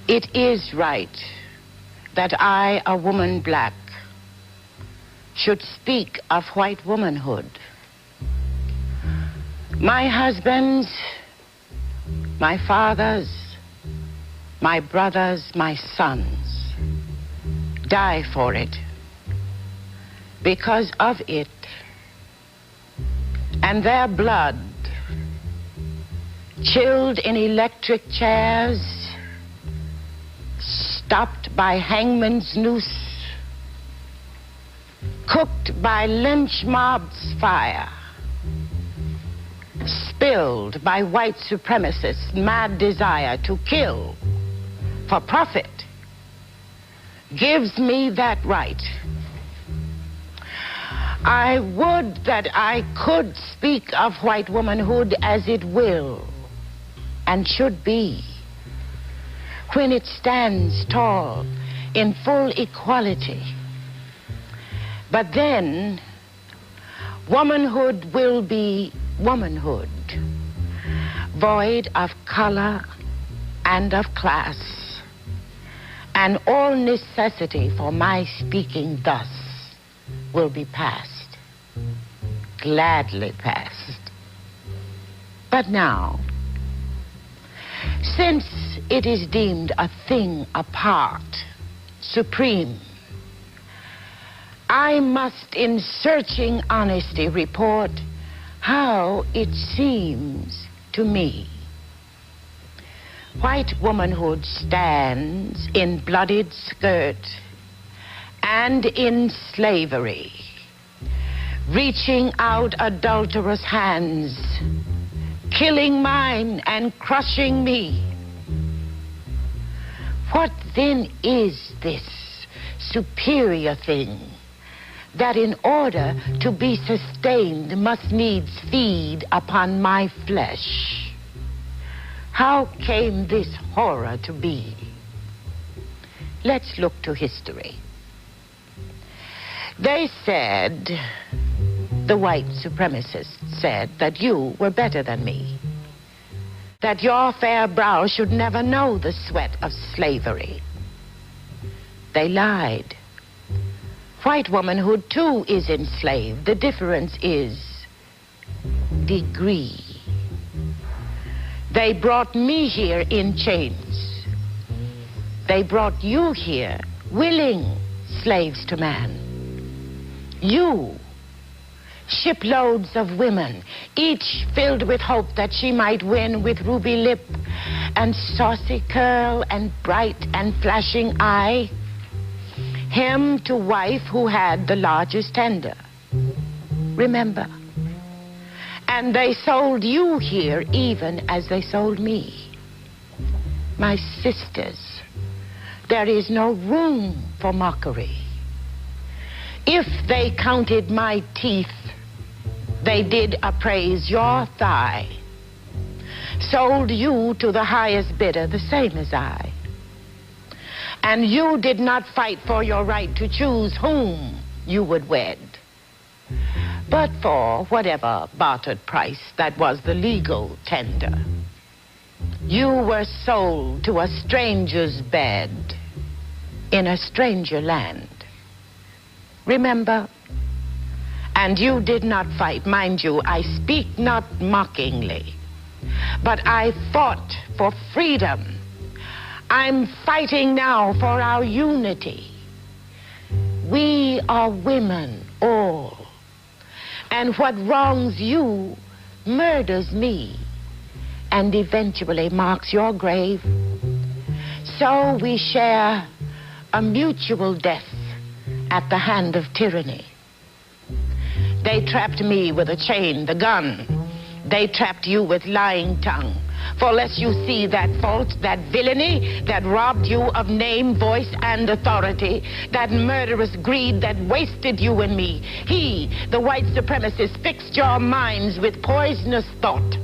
It is right that I, a woman black, should speak of white womanhood. My husbands, my fathers, my brothers, my sons die for it, because of it, and their blood, chilled in electric chairs, stopped by hangman's noose, cooked by lynch mob's fire, spilled by white supremacists' mad desire to kill for profit, gives me that right. I would that I could speak of white womanhood as it will and should be, when it stands tall in full equality. But then, womanhood will be womanhood, void of color and of class, and all necessity for my speaking thus will be past, gladly past. But now, since it is deemed a thing apart, supreme, I must in searching honesty report how it seems to me. White womanhood stands in blooded skirt and in slavery, reaching out adulterous hands, killing mine and crushing me. What then is this superior thing that in order to be sustained must needs feed upon my flesh? How came this horror to be? Let's look to history. They said, the white supremacists said, that you were better than me, that your fair brow should never know the sweat of slavery. They lied. White womanhood, too, is enslaved. The difference is degree. They brought me here in chains. They brought you here willing slaves to man. You, shiploads of women, each filled with hope that she might win with ruby lip and saucy curl and bright and flashing eye, him to wife who had the largest tender. Remember. And they sold you here even as they sold me. My sisters, there is no room for mockery. If they counted my teeth, they did appraise your thigh, sold you to the highest bidder, the same as I. And you did not fight for your right to choose whom you would wed, but for whatever bartered price that was the legal tender. You were sold to a stranger's bed in a stranger land. Remember? And you did not fight. Mind you, I speak not mockingly, but I fought for freedom. I'm fighting now for our unity. We are women, all. And what wrongs you murders me and eventually marks your grave. So we share a mutual death at the hand of tyranny. They trapped me with a chain, the gun. They trapped you with lying tongue. For lest you see that fault, that villainy, that robbed you of name, voice, and authority, that murderous greed that wasted you and me, he, the white supremacist, fixed your minds with poisonous thought.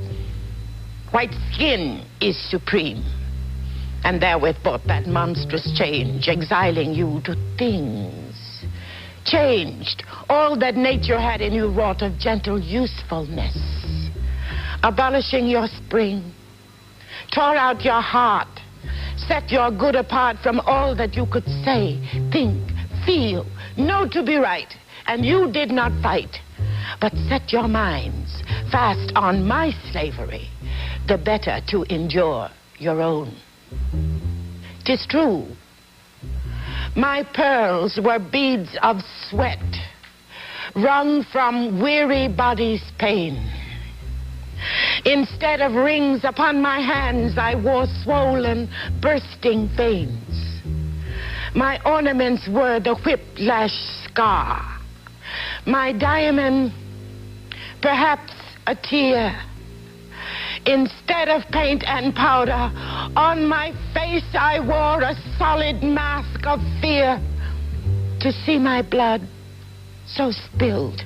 White skin is supreme, and therewith brought that monstrous change, exiling you to things. Changed all that nature had in you wrought of gentle usefulness, abolishing your spring, tore out your heart, Set your good apart from all that you could say, think, feel, know to be right. And you did not fight, but set your minds fast on my slavery, the better to endure your own. 'Tis true, my pearls were beads of sweat, wrung from weary body's pain. Instead of rings upon my hands, I wore swollen, bursting veins. My ornaments were the whiplash scar. My diamond, perhaps a tear. Instead of paint and powder, on my face I wore a solid mask of fear. To see my blood so spilled,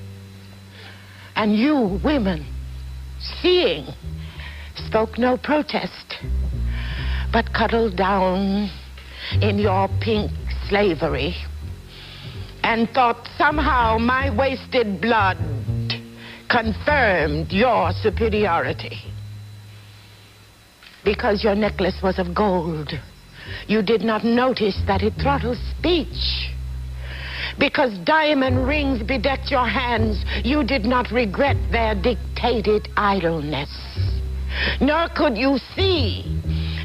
and you, women, seeing, spoke no protest, but cuddled down in your pink slavery, and thought somehow my wasted blood confirmed your superiority. Because your necklace was of gold, you did not notice that it throttled speech. Because diamond rings bedecked your hands, you did not regret their dictated idleness. Nor could you see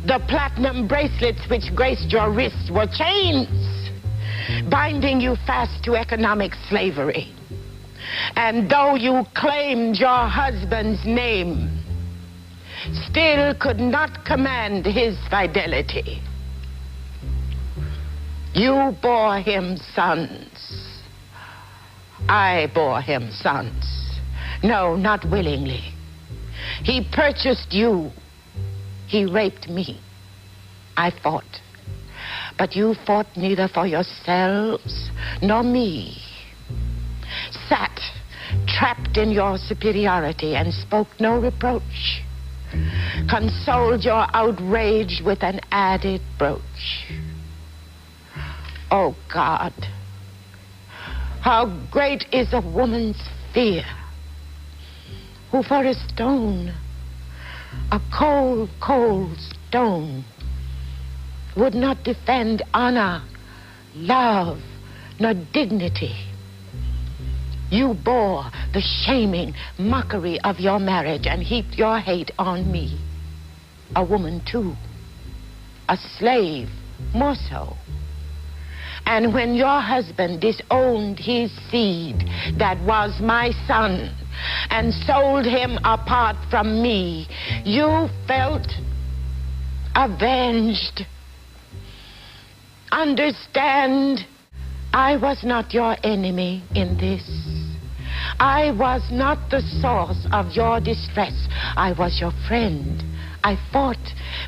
the platinum bracelets which graced your wrists were chains, binding you fast to economic slavery. And though you claimed your husband's name, still could not command his fidelity. You bore him sons. I bore him sons. No, not willingly. He purchased you. He raped me. I fought. But you fought neither for yourselves nor me. Sat trapped in your superiority and spoke no reproach. Consoled your outrage with an added brooch. Oh, God, how great is a woman's fear, who for a stone, a cold, cold stone, would not defend honor, love, nor dignity. You bore the shaming mockery of your marriage and heaped your hate on me, a woman too, a slave more so. And when your husband disowned his seed that was my son and sold him apart from me, you felt avenged. Understand, I was not your enemy in this. I was not the source of your distress. I was your friend. I fought,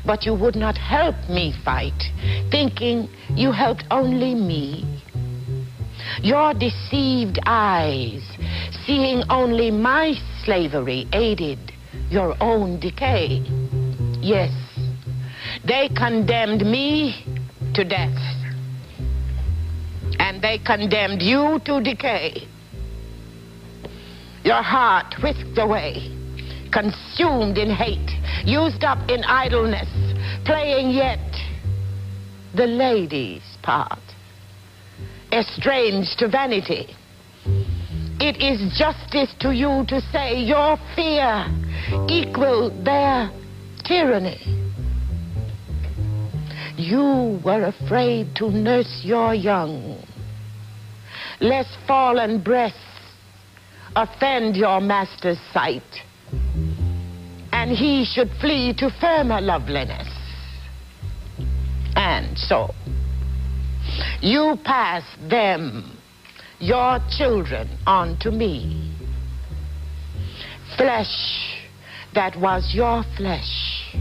but you would not help me fight, thinking you helped only me. Your deceived eyes, seeing only my slavery, aided your own decay. Yes, they condemned me to death, and they condemned you to decay. Your heart whisked away, consumed in hate, used up in idleness, playing yet the lady's part, estranged to vanity. It is justice to you to say your fear equaled their tyranny. You were afraid to nurse your young, lest fallen breasts offend your master's sight, and he should flee to firmer loveliness. And so, you passed them, your children, on to me. Flesh that was your flesh,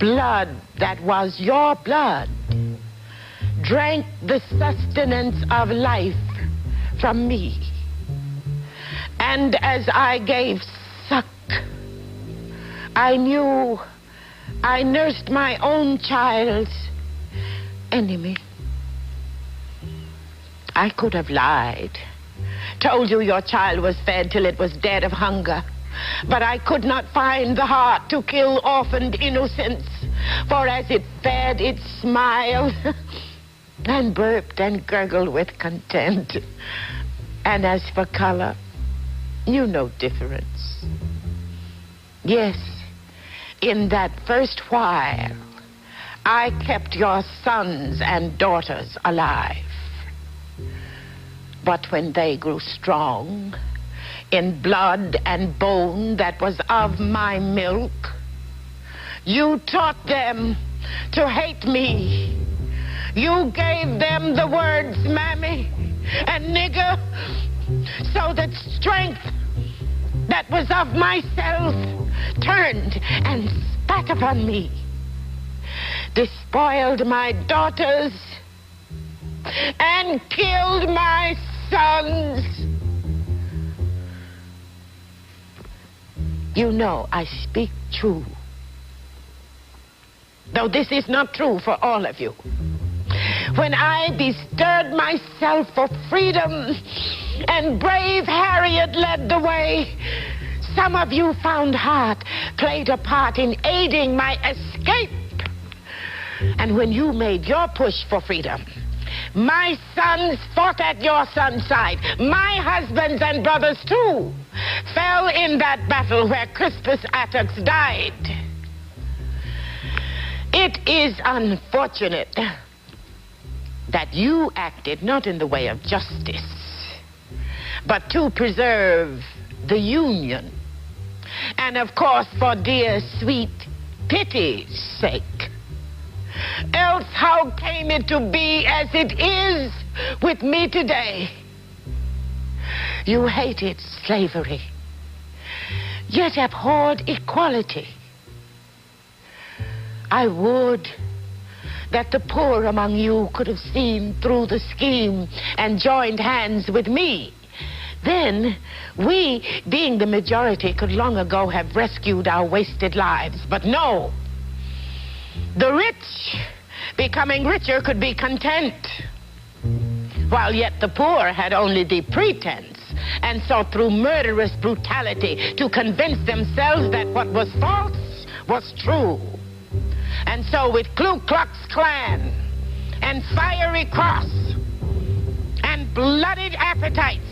blood that was your blood, drank the sustenance of life from me. And as I gave suck, I knew I nursed my own child's enemy. I could have lied, told you your child was fed till it was dead of hunger, but I could not find the heart to kill orphaned innocence, For as it fed, it smiled and burped and gurgled with content. And as for color, knew no difference. Yes, in that first while, I kept your sons and daughters alive. But when they grew strong, in blood and bone that was of my milk, you taught them to hate me. You gave them the words mammy and nigger, so that strength that was of myself turned and spat upon me, despoiled my daughters, and killed my sons. You know I speak true, though this is not true for all of you. When I bestirred myself for freedom and brave Harriet led the way, some of you found heart, played a part in aiding my escape. And when you made your push for freedom, my sons fought at your son's side. My husbands and brothers, too, fell in that battle where Crispus Attucks died. It is unfortunate that you acted not in the way of justice, but to preserve the Union. And of course, for dear, sweet pity's sake. Else how came it to be as it is with me today? You hated slavery, yet abhorred equality. I would that the poor among you could have seen through the scheme and joined hands with me. Then we, being the majority, could long ago have rescued our wasted lives. But no. The rich, becoming richer, could be content, while yet the poor had only the pretense, and so through murderous brutality to convince themselves that what was false was true. And so with Ku Klux Klan and fiery cross and blooded appetites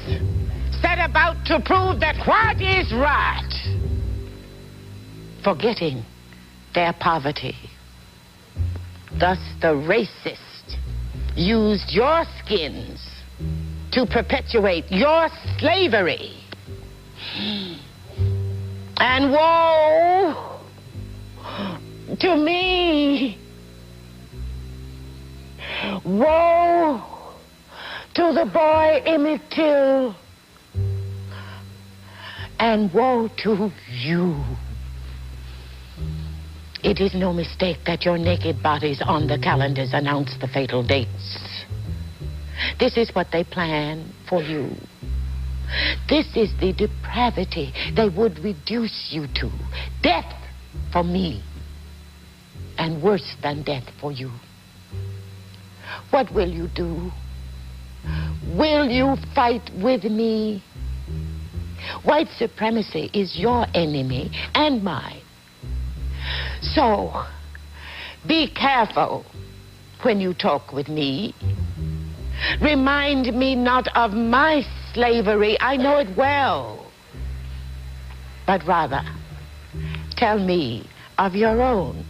set about to prove that what is right, forgetting their poverty. Thus the racist used your skins to perpetuate your slavery. And woe to me. Woe to the boy Emmett Till. And woe to you. It is no mistake that your naked bodies on the calendars announce the fatal dates. This is what they plan for you. This is the depravity they would reduce you to. Death for me, and worse than death for you. What will you do? Will you fight with me? White supremacy is your enemy and mine. So, be careful when you talk with me. Remind me not of my slavery, I know it well, but rather tell me of your own.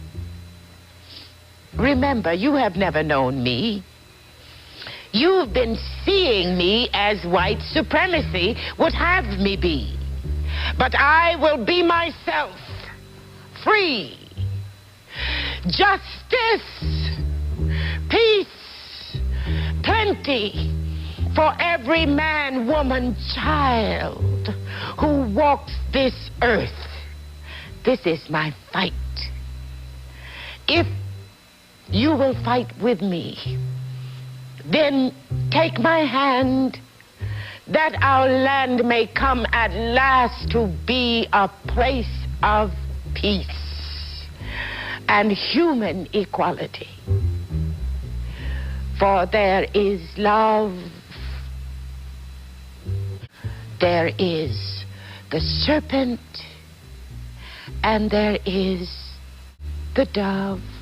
Remember, you have never known me. You've been seeing me as white supremacy would have me be. But I will be myself, free. Justice, peace, plenty for every man, woman, child who walks this earth. This is my fight. If you will fight with me, then take my hand, that our land may come at last to be a place of peace and human equality. For there is love, there is the serpent, and there is the dove